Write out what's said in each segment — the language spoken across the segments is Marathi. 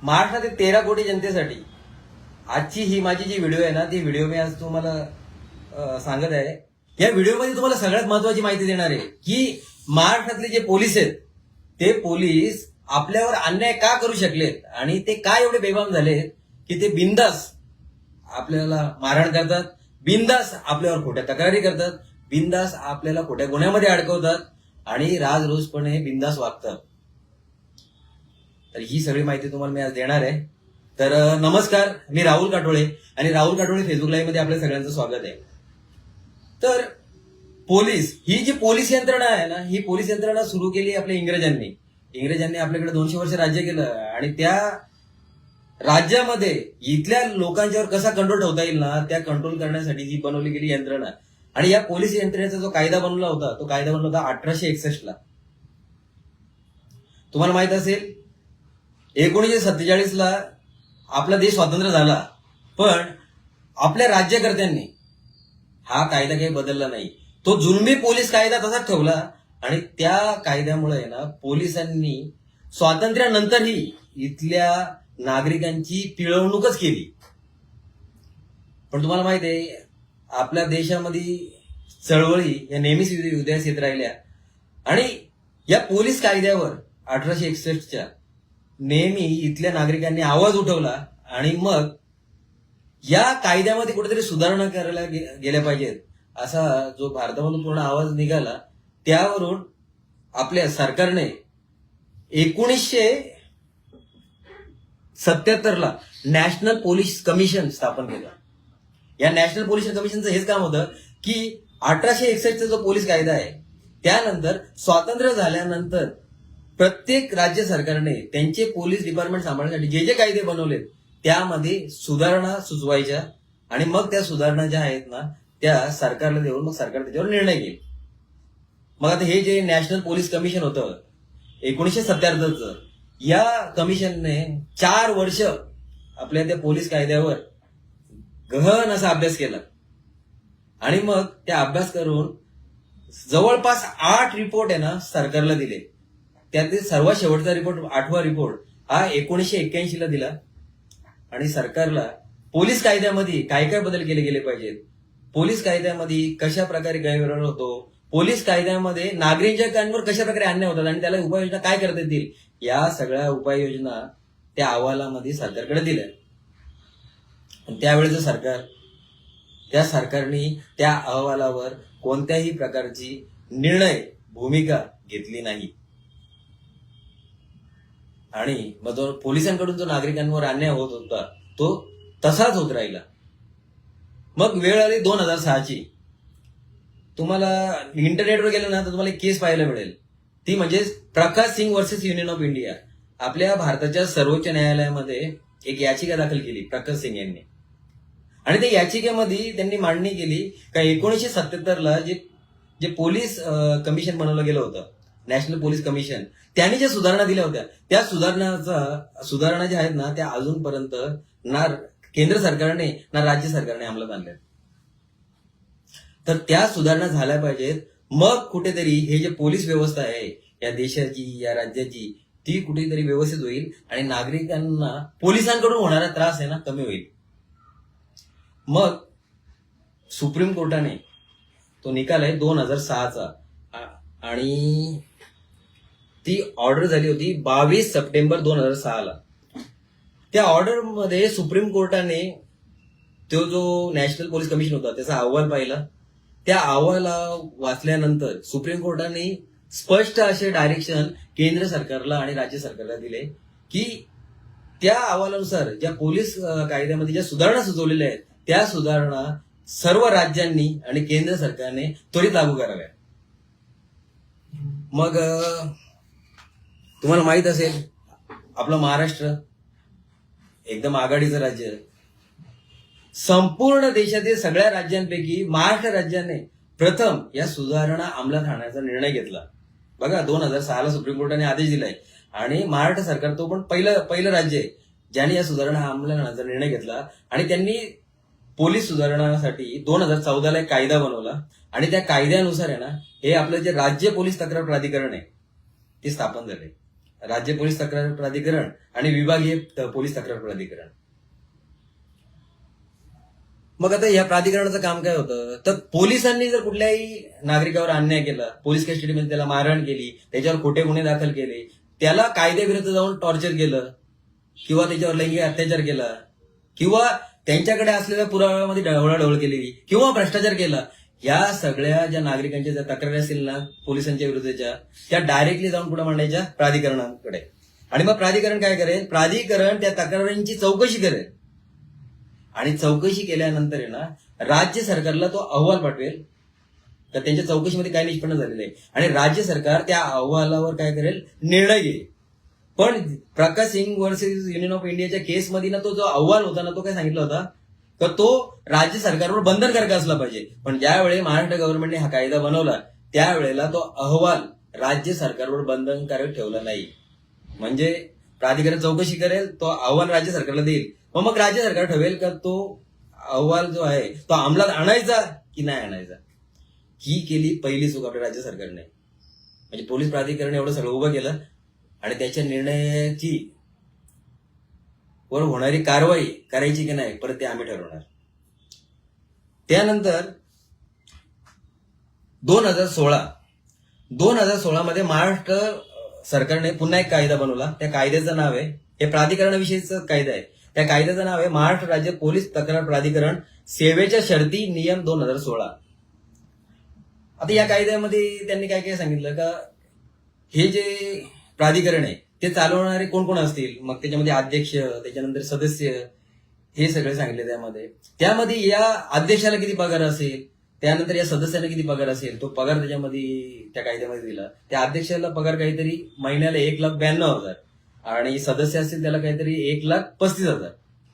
महाराष्ट्रातील 13 कोटी जनतेसाठी आजची ही माझी जी व्हिडिओ आहे ना, ती व्हिडिओ मी आज तुम्हाला सांगत आहे. या व्हिडिओमध्ये तुम्हाला सगळ्यात महत्वाची माहिती देणार आहे की महाराष्ट्रातले जे पोलीस आहेत ते पोलीस आपल्यावर अन्याय का करू शकलेत आणि ते का एवढे बेबाम झालेत की ते बिंदास आपल्याला मारहाण करतात, बिंदास आपल्यावर खोट्या तक्रारी करतात, बिंदास आपल्याला खोट्या गुन्ह्यामध्ये अडकवतात आणि राजरोसपणे बिंदास वागतात. तर ही सगळी माहिती तुम्हाला मी आज देणार आहे. तर नमस्कार, मी राहुल काटोळे आणि राहुल काटोळे फेसबुक लाईव्ह मध्ये आपल्या सगळ्यांचं स्वागत आहे. तर पोलीस ही जी पोलीस यंत्रणा आहे ना, ही पोलीस यंत्रणा सुरू केली आपल्या इंग्रजांनी आपल्याकडे 200 वर्ष राज्य केलं आणि त्या राज्यामध्ये इथल्या लोकांच्यावर कसा कंट्रोल ठेवता येईल ना, त्या कंट्रोल करण्यासाठी ही बनवली गेली यंत्रणा. आणि या पोलीस यंत्रणेचा जो कायदा बनवला होता तो कायदा बनवला होता 1861 ला. तुम्हाला माहित असेल 1947 ला आपला देश स्वतंत्र झाला, पण आपल्या राज्यकर्त्यांनी हा कायदा काही बदलला नाही. तो जुलमी पोलीस कायदा तसाच ठेवला आणि त्या कायद्यामुळे ना पोलिसांनी स्वातंत्र्यानंतरही इथल्या नागरिकांची पिळवणूकच केली. पण तुम्हाला माहिती आहे आपल्या देशामध्ये चळवळी या नेहमीच उदयास येत राहिल्या आणि या पोलीस कायद्यावर 1861च्या नेहमी इथल्या नागरिकांनी आवाज उठवला आणि मग या कायद्यामध्ये कुठेतरी सुधारणा करायला गेल्या पाहिजेत असा जो भारतामधून पूर्ण आवाज निघाला. त्यावरून आपल्या सरकारने 1977 ला नॅशनल पोलीस कमिशन स्थापन केलं. या नॅशनल पोलीस कमिशनचं हेच काम होतं की 1861चा जो पोलीस कायदा आहे त्यानंतर स्वातंत्र्य झाल्यानंतर प्रत्येक राज्य सरकारने त्यांचे पोलीस डिपार्टमेंट सांभाळण्यासाठी जे जे कायदे बनवलेत त्यामध्ये सुधारणा सुचवायच्या आणि मग त्या सुधारणा ज्या आहेत ना त्या सरकारला देऊन मग सरकार त्याच्यावर निर्णय घेईल. मग आता हे जे नॅशनल पोलीस कमिशन होतं 1977चं, या कमिशनने 4 वर्ष आपल्या त्या पोलीस कायद्यावर गहन असा अभ्यास केला आणि मग त्या अभ्यास करून जवळपास 8 रिपोर्ट आहे ना सरकारला दिले. त्यातील सर्वात शेवटचा रिपोर्ट 8वा रिपोर्ट हा 1981 ला दिला आणि सरकारला पोलीस कायद्यामध्ये काय काय बदल केले गेले पाहिजेत, पोलीस कायद्यामध्ये कशा प्रकारे गैरव्यवहार होतो, पोलीस कायद्यामध्ये नागरिकांवर कशा प्रकारे अन्याय होतात आणि त्याला उपाययोजना काय करता येतील, या सगळ्या उपाययोजना त्या अहवालामध्ये सरकारकडे दिल्या. त्यावेळेचं सरकार त्या सरकारने त्या अहवालावर कोणत्याही प्रकारची भूमिका घेतली नाही आणि मग तो पोलिसांकडून जो नागरिकांवर अन्याय होत होता तो तसाच होत राहिला. मग वेळ आली 2006ची. तुम्हाला इंटरनेटवर गेलं ना तर तुम्हाला एक केस पाहायला मिळेल, ती म्हणजे Prakash Singh versus union of India. आपल्या भारताच्या सर्वोच्च न्यायालयामध्ये एक याचिका दाखल केली प्रकाश सिंग यांनी आणि त्या याचिकेमध्ये त्यांनी मांडणी केली का 1977 ला जे पोलीस कमिशन बनवलं गेलं होतं नॅशनल पोलीस कमिशन, त्यांनी ज्या सुधारणा दिल्या होत्या त्या सुधारणा ज्या आहेत ना त्या अजूनपर्यंत ना केंद्र सरकारने ना राज्य सरकारने अंमलात आणल्या. तर त्या सुधारणा झाल्या पाहिजेत. मग कुठेतरी हे जे पोलीस व्यवस्था आहे या देशाची या राज्याची ती कुठेतरी व्यवस्थित होईल आणि नागरिकांना पोलिसांकडून होणारा त्रास आहे ना कमी होईल. मग सुप्रीम कोर्टाने तो निकाल आहे 2006चा आणि ती ऑर्डर झाली होती 22 सप्टेंबर 2006 ला. त्या ऑर्डर मध्ये सुप्रीम कोर्टाने तो जो नॅशनल पोलीस कमिशन होता त्याचा अहवाल पाहिला. त्या अहवाला वाचल्यानंतर सुप्रीम कोर्टाने स्पष्ट असे डायरेक्शन केंद्र सरकारला आणि राज्य सरकारला दिले की त्या अहवालानुसार ज्या पोलीस कायद्यामध्ये ज्या सुधारणा सुचवलेल्या आहेत त्या सुधारणा सर्व राज्यांनी आणि केंद्र सरकारने त्वरित लागू कराव्या. मग तुम्हाला माहित असेल आपलं महाराष्ट्र एकदम आघाडीचं राज्य. संपूर्ण देशातील सगळ्या राज्यांपैकी महाराष्ट्र राज्याने प्रथम या सुधारणा अंमलात आणण्याचा निर्णय घेतला. बघा 2006 ला सुप्रीम कोर्टाने आदेश दिलाय आणि महाराष्ट्र सरकार तो पण पहिलं राज्य आहे ज्याने या सुधारणा अंमलात आणण्याचा निर्णय घेतला आणि त्यांनी पोलीस सुधारणासाठी 2014 ला एक कायदा बनवला आणि त्या कायद्यानुसार आहे ना हे आपलं जे राज्य पोलीस तक्रार प्राधिकरण आहे ते स्थापन झाले. राज्य पोलीस तक्रार प्राधिकरण आणि विभागीय पोलीस तक्रार प्राधिकरण. मग आता या प्राधिकरणाचं काम काय होतं, तर पोलिसांनी जर कुठल्याही नागरिकावर अन्याय केला, पोलीस कस्टडीमध्ये त्याला मारहाण केली, त्याच्यावर खोटे गुन्हे दाखल केले, त्याला कायद्याविरुद्ध जाऊन टॉर्चर केलं किंवा त्याच्यावर लैंगिक अत्याचार केला किंवा त्यांच्याकडे असलेल्या पुराव्यामध्ये ढवळाढवळ केली किंवा भ्रष्टाचार केला, या सगळ्या ज्या नागरिकांच्या ज्या तक्रारी असतील ना पोलिसांच्या विरुद्धच्या, त्या डायरेक्टली जाऊन पुढे मांडायच्या प्राधिकरणाकडे. आणि मग प्राधिकरण काय करेल, प्राधिकरण त्या तक्रारींची चौकशी करेल आणि चौकशी केल्यानंतर आहे ना राज्य सरकारला तो अहवाल पाठवेल तर त्यांच्या चौकशीमध्ये काय निष्पन्न झालेलं आहे आणि राज्य सरकार त्या अहवालावर काय करेल, निर्णय घेईल. पण प्रकाश सिंग वर्सेस युनियन ऑफ इंडियाच्या केसमध्ये ना तो जो अहवाल होता ना तो काय सांगितलं होता तर तो राज्य सरकारवर बंधनकारक असला पाहिजे. पण ज्यावेळी महाराष्ट्र गव्हर्नमेंटने हा कायदा बनवला त्यावेळेला तो अहवाल राज्य सरकारवर बंधनकारक ठेवला नाही. म्हणजे प्राधिकरण चौकशी करेल, तो अहवाल राज्य सरकारला देईल, मग राज्य सरकार ठरवेल का तो अहवाल जो आहे तो अंमलात आणायचा की नाही आणायचा. ही केली पहिली चूक आपल्या राज्य सरकारने. म्हणजे पोलीस प्राधिकरण एवढं सगळं उभं केलं आणि त्याच्या निर्णयाची वर होणारी कारवाई करायची की नाही परत ते आम्ही ठरवणार. त्यानंतर 2016 मध्ये महाराष्ट्र सरकारने पुन्हा एक कायदा बनवला. त्या कायद्याचं नाव आहे, हे प्राधिकरणाविषयीचा कायदा आहे, त्या कायद्याचं नाव आहे महाराष्ट्र राज्य पोलीस तक्रार प्राधिकरण सेवेच्या शर्ती नियम 2016. आता या कायद्यामध्ये त्यांनी काय काय सांगितलं का हे जे प्राधिकरण आहे ते चालवणारे कोण कोण असतील, मग त्याच्यामध्ये अध्यक्ष, त्याच्यानंतर सदस्य, हे सगळे सांगितले. त्यामध्ये या अध्यक्षाला किती पगार असेल, त्यानंतर या सदस्याला किती पगार असेल, तो पगार त्याच्यामध्ये त्या कायद्यामध्ये दिला. त्या अध्यक्षाला पगार काहीतरी महिन्याला 1,92,000 आणि सदस्य असतील त्याला काहीतरी 1,35,000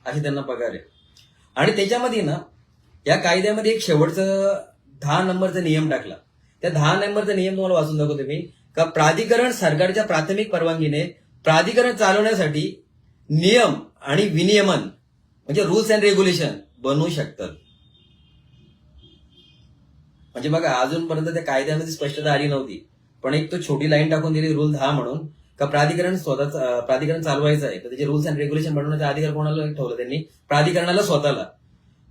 असे त्यांना पगार आहे. आणि त्याच्यामध्ये ना या कायद्यामध्ये एक शेवटचं 10 नंबरचा नियम टाकला. त्या 10 नंबरचा नियम तुम्हाला वाचून दाखवतो मी का प्राधिकरण सरकारच्या प्राथमिक परवानगीने प्राधिकरण चालवण्यासाठी नियम आणि विनियमन म्हणजे रूल्स अँड रेग्युलेशन बनवू शकतात. म्हणजे बघा अजूनपर्यंत त्या कायद्यामध्ये स्पष्टता आली नव्हती, पण एक तो छोटी लाईन टाकून दिली रूल 10 म्हणून का प्राधिकरण चालवायचं आहे तर त्याचे रूल्स अँड रेग्युलेशन बनवण्याचा अधिकार कोणाला ठेवला त्यांनी, प्राधिकरणाला स्वतःला.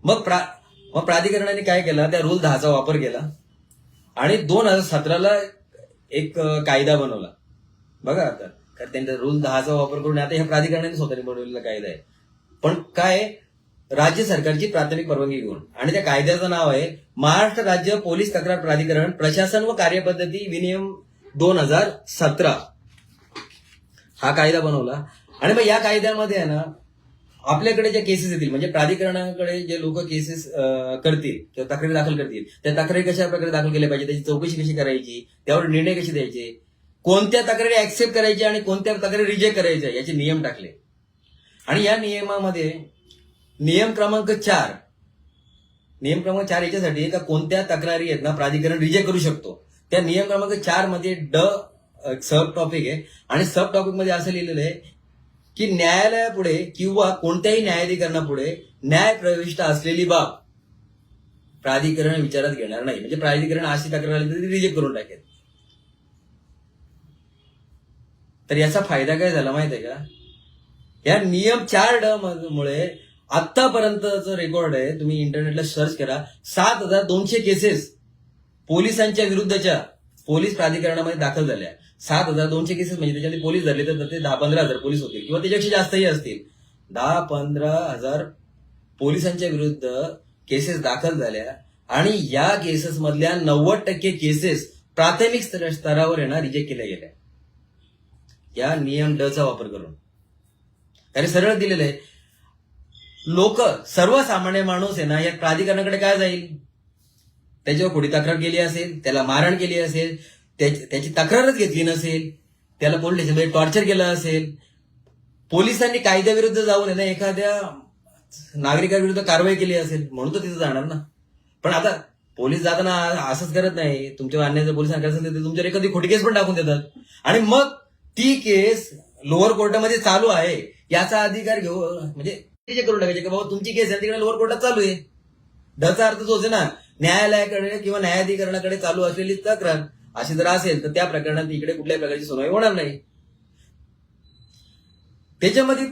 मग प्राधिकरणाने काय केलं, त्या रूल 10चा वापर केला आणि 2017ला एक कायदा बनवला. बघा आता त्यांचा रूल 10चा वापर करून आता ह्या प्राधिकरणाने स्वतःने बनवलेला कायदा आहे, पण काय राज्य सरकारची प्राथमिक परवानगी घेऊन. आणि त्या कायद्याचं नाव आहे महाराष्ट्र राज्य पोलीस तक्रार प्राधिकरण प्रशासन व कार्यपद्धती विनियम 2017. हा कायदा बनवला. आणि मग या कायद्यामध्ये आहे ना आपल्याकडे ज्या केसेस येतील म्हणजे प्राधिकरणाकडे जे लोक केसेस करतील किंवा तक्रारी दाखल करतील त्या तक्रारी कशा प्रकारे दाखल केल्या पाहिजे, त्याची चौकशी कशी करायची, त्यावर निर्णय कसे द्यायचे, कोणत्या तक्रारी ऍक्सेप्ट करायच्या आणि कोणत्या तक्रारी रिजेक्ट करायच्या याचे नियम टाकले. आणि या नियमामध्ये नियम क्रमांक 4 याच्यासाठी का कोणत्या तक्रारी आहेत ना प्राधिकरण रिजेक्ट करू शकतो. त्या नियम क्रमांक 4 मध्ये सब टॉपिक आहे आणि सब टॉपिक मध्ये असं लिहिलेलं आहे की न्यायालयापुढे किंवा कोणत्याही न्यायाधिकरणापुढे न्याय प्रविष्ट असलेली बाब प्राधिकरण विचारात घेणार नाही. म्हणजे प्राधिकरण अशी तक्रार आली तरी रिजेक्ट करून टाकेल. तर याचा फायदा काय झाला माहित आहे का, या नियम 4 मुळे आतापर्यंतचं रेकॉर्ड आहे, तुम्ही इंटरनेटला सर्च करा, 7,200 केसेस पोलिसांच्या विरुद्धच्या पोलीस प्राधिकरणामध्ये दाखल झाल्या. 7,200 केसेस म्हणजे त्याच्यामध्ये पोलीस धरले तर ते 10-15,000 पोलीस होतील किंवा त्याच्यापेक्षा जास्तही असतील. 10-15,000 पोलिसांच्या विरुद्ध केसेस दाखल झाल्या आणि या केसेस मधल्या 90% केसेस प्राथमिक स्तरावर येणार रिजेक्ट केल्या गेल्या या नियम चा वापर करून. त्याने सरळ दिलेलं आहे, लोक सर्वसामान्य माणूस आहे ना या प्राधिकरणाकडे काय जाईल, त्याच्यावर खोटी तक्रार केली असेल, त्याला मारहाण केली असेल, त्याची तक्रारच घेतली नसेल, त्याला पोलीस स्टेशनमध्ये टॉर्चर केलं असेल, पोलिसांनी कायद्याविरुद्ध जाऊन ना एखाद्या नागरिकाविरुद्ध कारवाई केली असेल म्हणून तर तिथं जाणार ना. पण आता पोलीस जाताना असंच करत नाही, तुमच्या अन्याय जर पोलिसांना करायचं असेल तर तुमच्यावर एखादी खोटी केस पण टाकून देतात आणि मग ती केस लोअर कोर्टामध्ये चालू आहे याचा अधिकार घेऊ म्हणजे करून टाकायचे की बाबा तुमची केस आहे तिकडे लोअर कोर्टात चालू आहे. चा अर्थ तोच आहे ना, न्यायालयाकडे किंवा न्यायाधिकरणाकडे चालू असलेली तक्रार अशी जर असेल तर त्या प्रकरणात इकडे कुठल्याही प्रकारची सुनावणी होणार नाही. त्याच्यामध्ये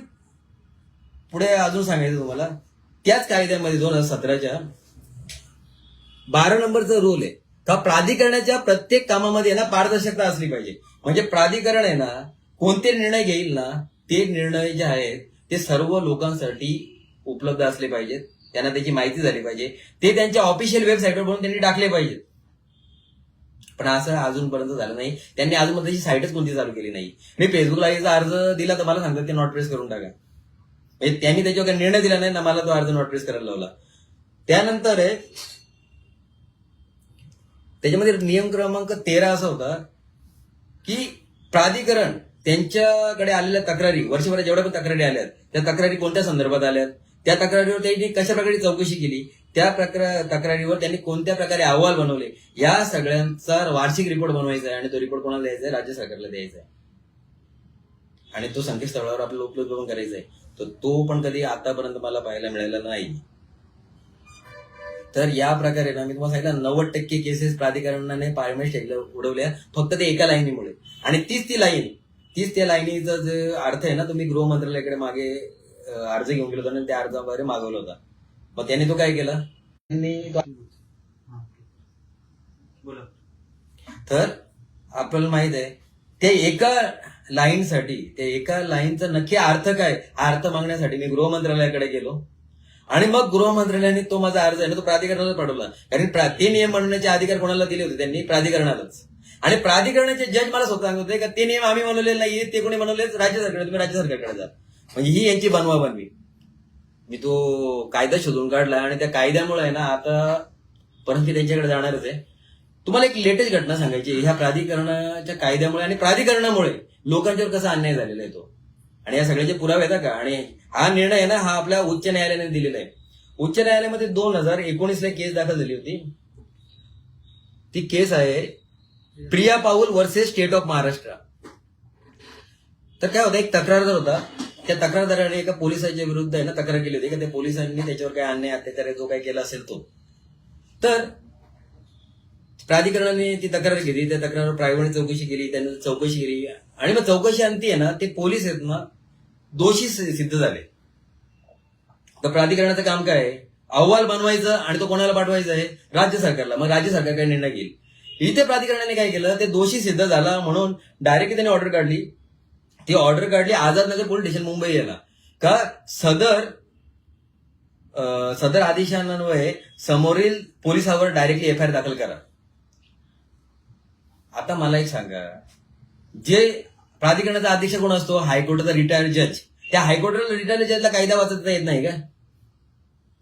पुढे अजून सांगायचं तुम्हाला, त्याच कायद्यामध्ये 2017च्या 12 नंबरचा रूल आहे का प्राधिकरणाच्या प्रत्येक कामामध्ये ना पारदर्शकता असली पाहिजे. म्हणजे प्राधिकरण आहे ना कोणते निर्णय घेईल ना ते निर्णय जे आहेत ते सर्व लोकांसाठी उपलब्ध असले पाहिजेत, त्यांना त्याची माहिती झाली पाहिजे, ते त्यांच्या ऑफिशियल वेबसाईटवर बनवून त्यांनी टाकले पाहिजेत. पण असं अजूनपर्यंत झालं नाही. त्यांनी अजून त्याची साईटच कोणती चालू केली नाही. मी फेसबुकला याचा अर्ज दिला तर मला सांगतात ते नॉट प्रेस करून टाका. त्यांनी त्याच्यावर काही निर्णय दिला नाही ना मला तो अर्ज नॉट प्रेस करायला लावला. त्यानंतर आहे त्याच्यामध्ये नियम क्रमांक 13 असा होता की प्राधिकरण त्यांच्याकडे आलेल्या तक्रारी, वर्षभरात जेवढ्या पण तक्रारी आल्यात त्या तक्रारी कोणत्या संदर्भात आल्यात, त्या तक्रारीवर त्यांनी कशा प्रकारे चौकशी केली, त्या तक्रारीवर त्यांनी कोणत्या प्रकारे अहवाल बनवले, या सगळ्यांचा वार्षिक रिपोर्ट बनवायचा आहे. आणि तो रिपोर्ट कोणाला द्यायचा आहे? राज्य सरकारला द्यायचा आहे. आणि तो संकेतस्थळावर आपल्याला उपलब्ध पण करायचा आहे. तर तो पण कधी आतापर्यंत मला पाहायला मिळाला नाही. तर या प्रकारे ना मी तुम्हाला सांगितलं 90% केसेस प्राधिकरणाने पारमेश उडवल्या फक्त ते एका लाईनीमुळे. आणि तीच त्या लाईनीचा जे अर्थ आहे ना, तो मी गृह मंत्रालयाकडे मागे अर्ज घेऊन गेलो होता आणि त्या अर्जाद्वारे मागवला होता. मग त्यांनी तो काय केला, तर आपल्याला माहित आहे त्या एका लाईनसाठी, त्या एका लाईनचा नक्की अर्थ काय, हा अर्थ मागण्यासाठी मी गृह मंत्रालयाकडे गेलो. आणि मग गृह मंत्रालयाने तो माझा अर्ज आहे ना तो प्राधिकरणाला पाठवला. कारण ते नियम बनवण्याचे अधिकार कोणाला दिले होते? त्यांनी प्राधिकरणालाच. आणि प्राधिकरणाचे जज मला स्वतः सांगत होते का ते नियम आम्ही बनवलेले नाहीये, ते कोणी बनवले? राज्य सरकार. तुम्ही राज्य सरकारकडे जा. म्हणजे ही यांची बनवाबनवी. मी तो कायदा शोधून काढला आणि त्या कायद्यामुळे आहे ना आता परत मी त्यांच्याकडे जाणारच आहे. तुम्हाला एक लेटेस्ट घटना सांगायची. ह्या प्राधिकरणाच्या कायद्यामुळे आणि प्राधिकरणामुळे लोकांच्यावर कसा अन्याय झालेला आहे तो, आणि या सगळ्याचे पुरावे येतात का. आणि हा निर्णय आहे ना हा आपल्या उच्च न्यायालयाने दिलेला आहे. उच्च न्यायालयामध्ये 2019ला केस दाखल झाली होती. ती केस आहे प्रिया पाऊल वर्सेस स्टेट ऑफ महाराष्ट्र. तर काय होतं, एक तक्रारदार होता. त्या तक्रारदाराने एका पोलिसाच्या विरुद्ध आहे ना तक्रार केली होती की त्या पोलिसांनी त्याच्यावर काय अन्याय अत्याचार जो काय केला असेल तो. तर प्राधिकरणाने ती तक्रार केली. त्या तक्रारावर प्रायव्हेट चौकशी केली, त्यांनी चौकशी केली आणि मग चौकशी अंती आहे ना ते पोलीस आहेत ना दोषी सिद्ध झाले. तर प्राधिकरणाचं काम काय आहे, अहवाल बनवायचं आणि तो कोणाला पाठवायचा आहे? राज्य सरकारला. मग राज्य सरकार काय निर्णय घेईल. इथे प्राधिकरणाने काय केलं, ते दोषी सिद्ध झाला म्हणून डायरेक्टली त्यांनी ऑर्डर काढली. ती ऑर्डर काढली आझादनगर पोलीस स्टेशन मुंबई याला का सदर आदेशान्वये समोरील पोलिसावर डायरेक्टली एफआयआर दाखल करा. आता मला एक सांगा, जे प्राधिकरणाचा अध्यक्ष कोण असतो? हायकोर्टाचा रिटायर्ड जज. त्या हायकोर्टाला रिटायर्ड जजला कायदा वाचता येत नाही का?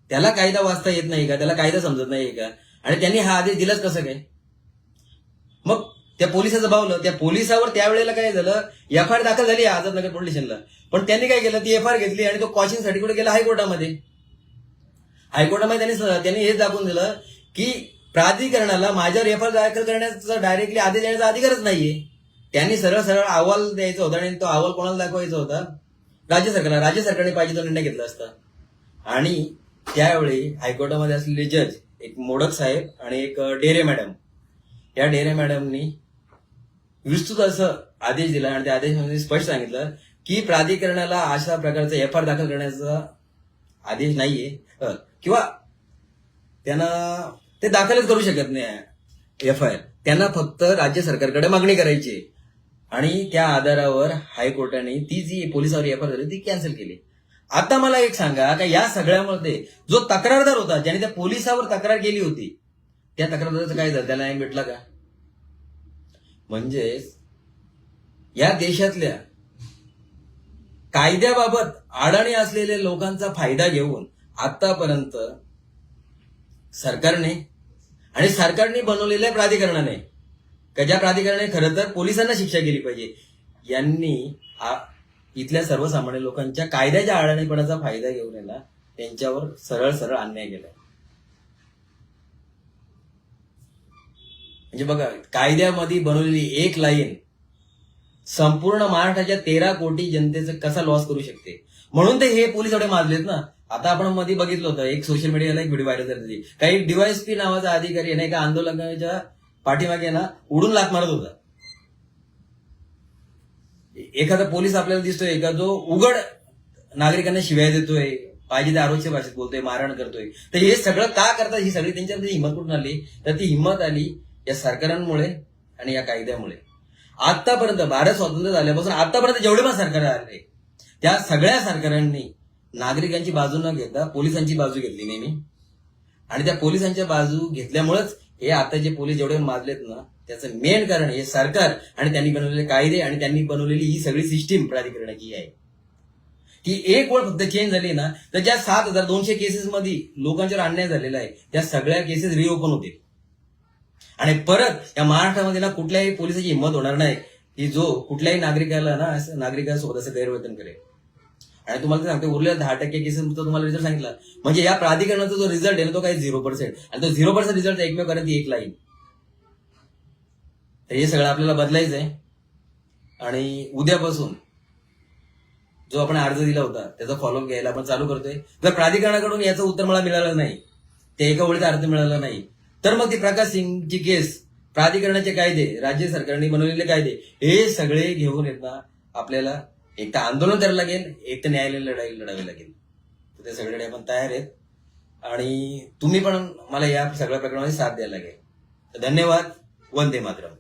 त्याला कायदा वाचता येत नाही का? त्याला कायदा समजत नाही का? आणि त्यांनी हा आदेश दिलाच कसं काय? मग त्या पोलिसाचं बावलं. त्या पोलिसावर त्यावेळेला काय झालं, एफआयआर दाखल झाली आझादनगर पोलीस स्टेशनला. पण त्यांनी काय केलं, ती एफआयआर घेतली आणि तो क्वॉशिंगसाठी कुठे गेला? हायकोर्टामध्ये. त्यांनी हेच दाखवून दिलं की प्राधिकरणाला माझ्यावर एफआयआर दाखल करण्याचा डायरेक्टली आदेश देण्याचा अधिकारच नाहीये. त्यांनी सरळ सरळ अहवाल द्यायचा होता आणि तो अहवाल कोणाला दाखवायचा होता? राज्य सरकारला. राज्य सरकारने पाहिजे तो निर्णय घेतला असता. आणि त्यावेळी हायकोर्टामध्ये असलेले जज एक मोडक साहेब आणि एक डेरे मॅडम, या डेरे मॅडमनी विस्तृत असं आदेश दिला आणि त्या आदेशामध्ये स्पष्ट सांगितलं की प्राधिकरणाला अशा प्रकारचा एफआयआर दाखल करण्याचा आदेश नाहीये किंवा त्यांना ते दाखलच करू शकत नाही एफआयआर. त्यांना फक्त राज्य सरकारकडे मागणी करायची आणि त्या आधारावर हायकोर्टाने ती जी पोलिसावर एफआयआर झाली ती कॅन्सल केली. आता मला एक सांगा का या सगळ्यामध्ये जो तक्रारदार होता ज्याने त्या पोलिसावर तक्रार केली होती त्या तक्रारदाराचं काय झालं? त्याला न्याय भेटला का? म्हणजे या देशातल्या कायद्याबाबत अडाणी असलेल्या लोकांचा फायदा घेऊन आतापर्यंत सरकारने बनवलेल्या प्राधिकरणाने, का ज्या प्राधिकरणाने खरं तर पोलिसांना शिक्षा केली पाहिजे, यांनी इथल्या सर्वसामान्य लोकांच्या कायद्याच्या अडाणीपणाचा फायदा घेऊन येणार त्यांच्यावर सरळ सरळ अन्याय केलाय. म्हणजे बघा, कायद्यामध्ये बनवलेली एक लाईन संपूर्ण महाराष्ट्राच्या 13 कोटी जनतेचं कसा लॉस करू शकते. म्हणून ते हे पोलीस एवढे माजलेत ना. आता आपण मध्ये बघितलं होतं, एक सोशल मीडियाला एक व्हिडिओ व्हायरल झाली. काही डीवायएसपी नावाचा अधिकारी आहे एका आंदोलनाच्या पाठीमागे ना उडून लाथ मारत होता. एखादा पोलीस आपल्याला दिसतोय का जो उघड नागरिकांना शिव्या देतोय, पाहिजे त्या आरोग्य भाषेत बोलतोय, मारहाण करतोय. तर हे सगळं का करतात? ही सगळी त्यांच्यामध्ये हिंमत कुठून आली? तर ती हिंमत आली या सरकारांमुळे आणि या कायद्यामुळे. आतापर्यंत भारत स्वातंत्र्य झाल्यापासून आतापर्यंत जेवढे पण सरकार आले त्या सगळ्या सरकारांनी नागरिकांची बाजू न घेता पोलिसांची बाजू घेतली नेहमी. आणि त्या पोलिसांच्या बाजू घेतल्यामुळेच हे आता जे पोलीस जेवढे माजलेत ना, त्याचं मेन कारण हे सरकार आणि त्यांनी बनवलेले कायदे आणि त्यांनी बनवलेली ही सगळी सिस्टीम प्राधिकरणाची आहे. ती एक वेळ फक्त चेंज झाली ना, तर ज्या 7,200 केसेस मध्ये लोकांच्यावर अन्याय झालेला आहे त्या सगळ्या केसेस रिओपन होतील. आणि परत या महाराष्ट्रामध्ये ना कुठल्याही पोलिसाची हिंमत होणार नाही की जो कुठल्याही नागरिकाला ना असं नागरिकांसोबत असं गैरवर्तन करेल. आणि तुम्हाला ते सांगते उरलेल्या 10% केसेस तुम्हाला रिझल्ट सांगितला म्हणजे या प्राधिकरणाचा जो रिझल्ट आहे ना तो काही 0%. आणि तो 0% रिझल्ट एकमेव कारण ती एक लाईन. तर हे सगळं आपल्याला बदलायचं आहे. आणि उद्यापासून जो आपण अर्ज दिला होता त्याचा फॉलोअप घ्यायला आपण चालू करतोय. जर प्राधिकरणाकडून याचं उत्तर मला मिळालं नाही, त्या एका ओळीचा अर्थ मिळाला नाही, तर मग ती प्रकाश सिंगची केस, प्राधिकरणाचे कायदे, राज्य सरकारने बनवलेले कायदे हे सगळे घेऊन येतात आपल्याला एक तर आंदोलन करायला लागेल, एक तर न्यायालयाला लढावी लागेल. तर ते सगळ्याकडे आपण तयार आहेत. आणि तुम्ही पण मला या सगळ्या प्रकरणामध्ये साथ द्यायला लागेल. तर धन्यवाद. वंदे मातरम.